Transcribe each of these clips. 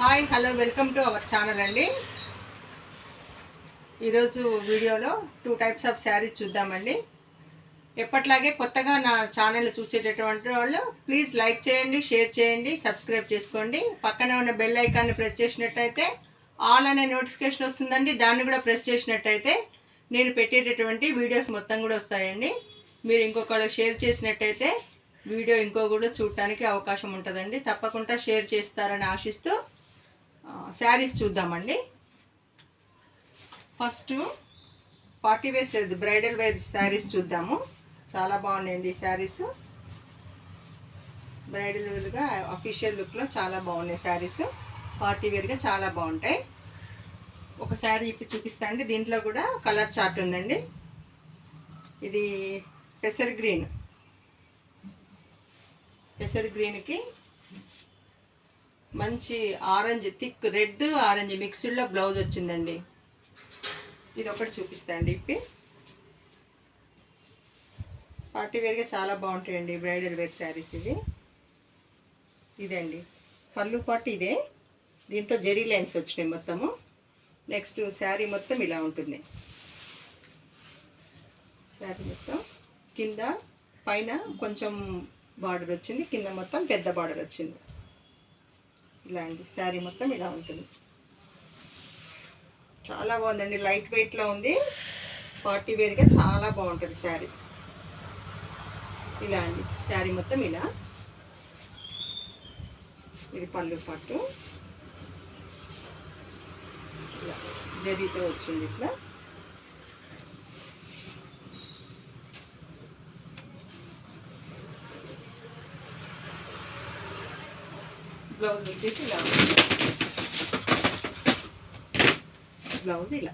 Hi hello welcome to our channel అండి. ఈరోజు వీడియోలో 2 టైప్స్ ఆఫ్ శారీస్ చూద్దామండి. ఎప్పట్లాగే కొత్తగా నా ఛానల్ చూసేటటువంటి వాళ్ళు ప్లీజ్ లైక్ చేయండి, షేర్ చేయండి, సబ్స్క్రైబ్ చేసుకోండి. పక్కనే ఉన్న బెల్ ఐకాన్ని ప్రెస్ చేసినట్టయితే ఆల్ అనే నోటిఫికేషన్ వస్తుందండి. దాన్ని కూడా ప్రెస్ చేసినట్టయితే నేను పెట్టేటటువంటి వీడియోస్ మొత్తం కూడా వస్తాయండి. మీరు ఇంకొకళ్ళు షేర్ చేసినట్టయితే వీడియో కూడా చూడటానికి అవకాశం ఉంటుందండి. తప్పకుండా షేర్ చేస్తారని ఆశిస్తూ శారీస్ చూద్దామండి. First party wear bridal wear saris చూద్దాము. చాలా బాగున్నాయండి ఈ శారీస్. బ్రైడల్ వేర్గా అఫీషియల్ లుక్లో చాలా బాగున్నాయి శారీస్. పార్టీ వేర్గా చాలా బాగుంటాయి. ఒక శారీ ఇప్పి చూపిస్తాండి. దీంట్లో కూడా కలర్ చార్ట్ ఉందండి. ఇది పెసర్ గ్రీన్కి మంచి ఆరెంజ్, థిక్ రెడ్ ఆరెంజ్ మిక్స్డ్లో బ్లౌజ్ వచ్చిందండి. ఇది ఒకటి చూపిస్తాండి ఇప్పి. పార్టీ వేర్గా చాలా బాగుంటాయండి బ్రైడల్ వేర్ శారీస్. ఇదండి పళ్ళు పాటు ఇదే. దీంట్లో జెరీ లైన్స్ వచ్చినాయి మొత్తము. నెక్స్ట్ శారీ మొత్తం ఇలా ఉంటుంది. శారీ మొత్తం కింద పైన కొంచెం బార్డర్ వచ్చింది, కింద మొత్తం పెద్ద బార్డర్ వచ్చింది. ఇలా అండి శారీ మొత్తం ఇలా ఉంటుంది. చాలా బాగుందండి. లైట్ వెయిట్లో ఉంది. పార్టీ వేర్గా చాలా బాగుంటుంది శారీ. ఇలా అండి శారీ మొత్తం ఇలా. ఇది పళ్ళు పట్టు ఇలా జరీతో వచ్చింది. ఇట్లా బ్లౌజ్ వచ్చేసి ఇలా, బ్లౌజ్ ఇలా.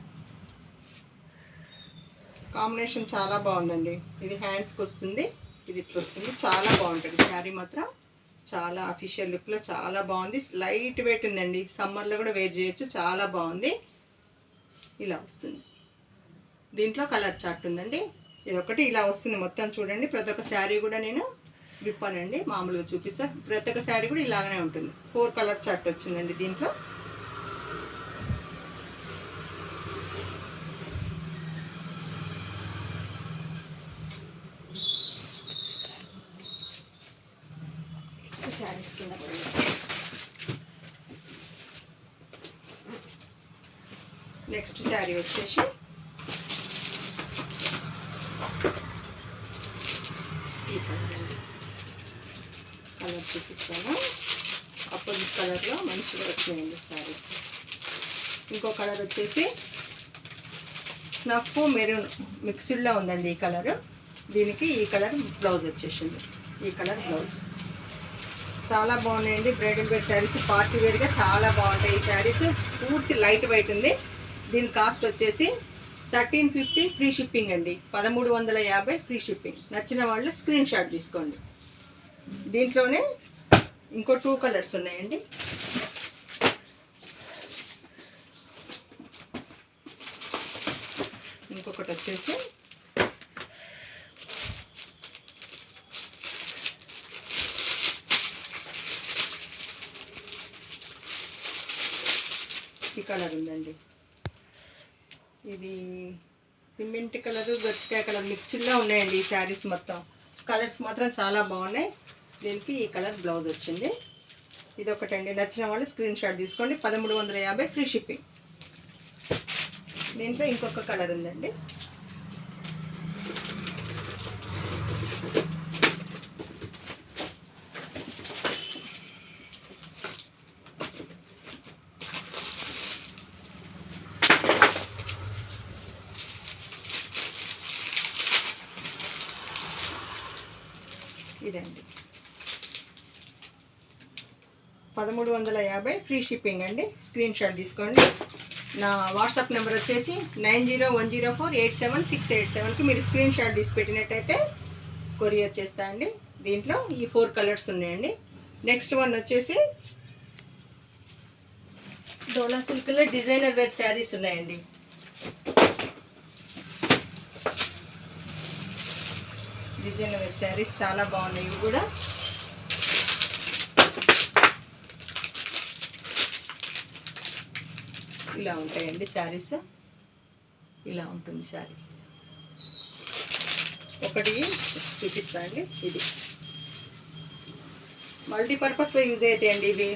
కాంబినేషన్ చాలా బాగుందండి. ఇది హ్యాండ్స్కి వస్తుంది, ఇది ఇట్లా వస్తుంది. చాలా బాగుంటుంది శారీ మాత్రం. చాలా అఫీషియల్ లుక్లో చాలా బాగుంది. లైట్ వెయిట్ ఉందండి. సమ్మర్లో కూడా వేర్ చేయొచ్చు. చాలా బాగుంది. ఇలా వస్తుంది. దీంట్లో కలర్ చార్ట్ ఉందండి. ఇది ఒకటి ఇలా వస్తుంది మొత్తం. చూడండి ప్రతి ఒక్క శారీ కూడా నేను విప్పానండి, మామూలుగా చూపిస్తా. ప్రతి ఒక్క శారీ కూడా ఇలాగనే ఉంటుంది. 4 కలర్ చార్ట్ వచ్చిందండి దీంట్లో. శారీస్ కింద నెక్స్ట్ శారీ వచ్చేసి ఈ కలర్ చూపిస్తాను. అపోజిట్ కలర్లో మంచిగా వచ్చినాయండి శారీస్. ఇంకో కలర్ వచ్చేసి స్నఫ్ మెరూన్ మిక్స్డ్లో ఉందండి ఈ కలరు. దీనికి ఈ కలర్ బ్లౌజ్ వచ్చేసింది. ఈ కలర్ బ్లౌజ్ చాలా బాగున్నాయండి బ్రైడల్ వేర్ శారీస్. పార్టీ వేర్గా చాలా బాగుంటాయి ఈ శారీస్. పూర్తి లైట్ వెయిట్ ఉంది. దీని కాస్ట్ వచ్చేసి 1350 ఫ్రీ షిప్పింగ్ అండి. 1350 ఫ్రీ షిప్పింగ్. నచ్చిన వాళ్ళు స్క్రీన్ షాట్ తీసుకోండి. దీంట్లోనే ఇంకో 2 కలర్స్ ఉన్నాయండి. ఇంకొకటి వచ్చేసి ఈ కలర్ ఉందండి. ఇది సిమెంట్ కలరు, గచ్చికాయ కలర్ మిక్స్డ్లో ఉన్నాయండి ఈ శారీస్ మొత్తం. కలర్స్ మాత్రం చాలా బాగున్నాయి. దీనికి ఈ కలర్ బ్లౌజ్ వచ్చింది. ఇది ఒకటండి. నచ్చిన వాళ్ళు స్క్రీన్ షాట్ తీసుకోండి. 1350 ఫ్రీ షిప్పింగ్. దీంట్లో ఇంకొక కలర్ ఉందండి. ఇదండి 1350 ఫ్రీ షిప్పింగ్ అండి. స్క్రీన్ షాట్ తీసుకోండి. నా వాట్సాప్ నెంబర్ వచ్చేసి 9010487687కి మీరు స్క్రీన్ షాట్ తీసి పెట్టినట్టయితే కొరియర్ చేస్తా అండి. దీంట్లో ఈ 4 కలర్స్ ఉన్నాయండి. నెక్స్ట్ వన్ వచ్చేసి డోలా సిల్క్లో డిజైనర్ వేర్ శారీస్ ఉన్నాయండి. డిజైనర్ వేర్ శారీస్ చాలా బాగున్నాయి. ఇవి కూడా ఇలా ఉంటాయండి శారీస్. ఇలా ఉంటుంది శారీ. ఒకటి చూపిస్తా అండి. ఇది మల్టీపర్పస్లో యూజ్ అవుతాయండి ఇవి.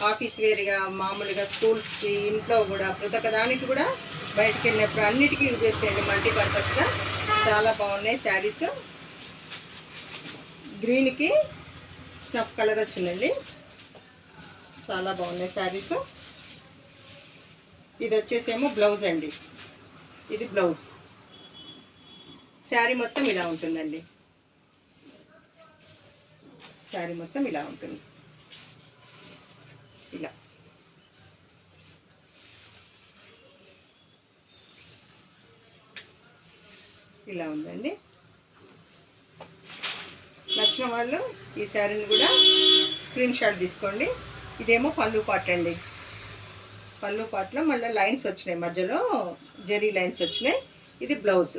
ఆఫీస్ వేర్గా, మామూలుగా స్కూల్స్కి, ఇంట్లో కూడా ప్రతి ఒక్క దానికి కూడా బయటకు వెళ్ళినప్పుడు అన్నిటికీ యూజ్ చేస్తాయండి మల్టీపర్పస్గా. చాలా బాగున్నాయి శారీస్. గ్రీన్కి స్నఫ్ కలర్ వచ్చిందండి. చాలా బాగున్నాయి శారీస్. ఇది వచ్చేసేమో బ్లౌజ్ అండి. ఇది బ్లౌజ్. శారీ మొత్తం ఇలా ఉంటుందండి. శారీ మొత్తం ఇలా ఉంటుంది. ఇలా ఇలా ఉందండి. నచ్చిన వాళ్ళు ఈ శారీని కూడా స్క్రీన్ షాట్ తీసుకోండి. ఇదేమో పళ్ళు పార్ట్ అండి. పళ్ళు పార్ట్లో మళ్ళీ లైన్స్ వచ్చినాయి, మధ్యలో జెరీ లైన్స్ వచ్చినాయి. ఇది బ్లౌజ్.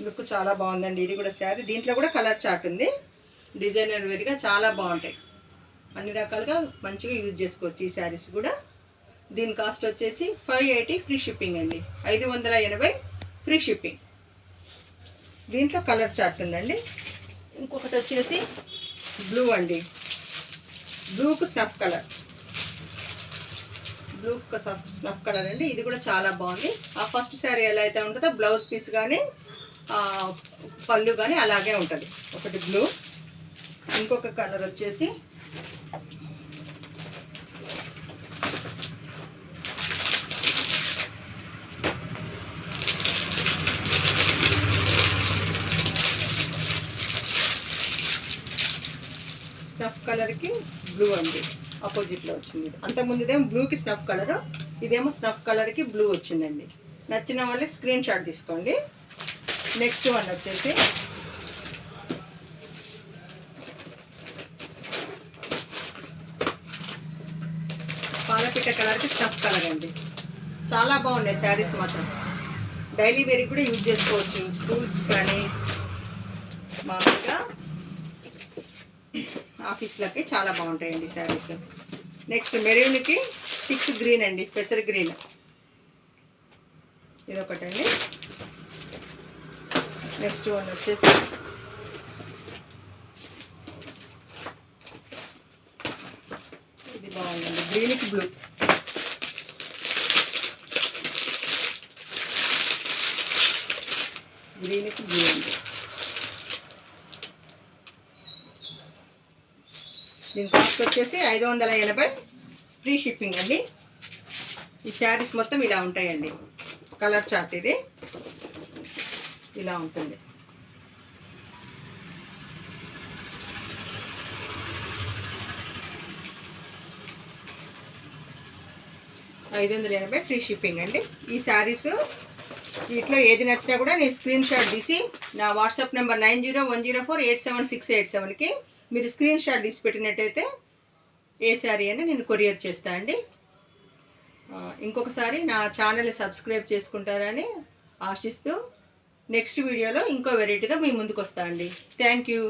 లుక్ చాలా బాగుందండి. ఇది కూడా శారీ. దీంట్లో కూడా కలర్ చార్ట్ ఉంది. డిజైనర్ వేర్గా చాలా బాగుంటాయి. అన్ని రకాలుగా మంచిగా యూజ్ చేసుకోవచ్చు ఈ శారీస్ కూడా. దీని కాస్ట్ వచ్చేసి 580 ఫ్రీ షిప్పింగ్ అండి. 580 ఫ్రీ షిప్పింగ్. దీంట్లో కలర్ చార్ట్ ఉందండి. ఇంకొకటి వచ్చేసి బ్లూ అండి. బ్లూకు స్నఫ్ కలర్. బ్లూకు స్నఫ్ కలర్ అండి. ఇది కూడా చాలా బాగుంది. ఆ ఫస్ట్ శారీ ఎలా అయితే ఉంటుందో బ్లౌజ్ పీస్ కానీ పళ్ళు కానీ అలాగే ఉంటుంది. ఒకటి బ్లూ. ఇంకొక కలర్ వచ్చేసి స్నఫ్ కలర్కి బ్లూ అండి. ఆపోజిట్లో వచ్చింది. అంతకుముందు ఇదేమో బ్లూకి స్నఫ్ కలరు, ఇదేమో స్నఫ్ కలర్కి బ్లూ వచ్చిందండి. నచ్చిన వాళ్ళు స్క్రీన్ షాట్ తీసుకోండి. నెక్స్ట్ వన్ వచ్చేసి పాలపిట్ట కలర్కి స్నఫ్ కలర్ అండి. చాలా బాగున్నాయి శారీస్ మాత్రం. డైలీ వేర్కి కూడా యూజ్ చేసుకోవచ్చు. స్కూల్స్ కానీ మామూలుగా ఆఫీస్లకి చాలా బాగుంటాయండి శారీస్. నెక్స్ట్ మెరూన్కి థిక్ గ్రీన్ అండి. పెసర్ గ్రీన్. ఇదొకటండి. నెక్స్ట్ వన్ వచ్చేసి ఇది బాగుందండి. గ్రీన్కి బ్లూ. గ్రీన్కి బ్లూ అండి. దీని కాస్ట్ వచ్చేసి 580 ఫ్రీ షిప్పింగ్ అండి. ఈ శారీస్ మొత్తం ఇలా ఉంటాయండి. కలర్ చార్ట్ ఇది ఇలా ఉంటుంది. $580 ఫ్రీ షిప్పింగ్ అండి. ఈ శారీస్ వీటిలో ఏది నచ్చినా కూడా నేను స్క్రీన్ షాట్ తీసి నా వాట్సాప్ నెంబర్ 9010487687కి మీరు స్క్రీన్ షాట్ తీసి పెట్టినట్టయితే ఏ శారీ అని నేను కొరియర్ చేస్తా అండి. ఇంకొకసారి నా ఛానల్ని సబ్స్క్రైబ్ చేసుకుంటారని ఆశిస్తూ నెక్స్ట్ వీడియోలో ఇంకో వెరైటీతో మీ ముందుకు వస్తా అండి. Thank you.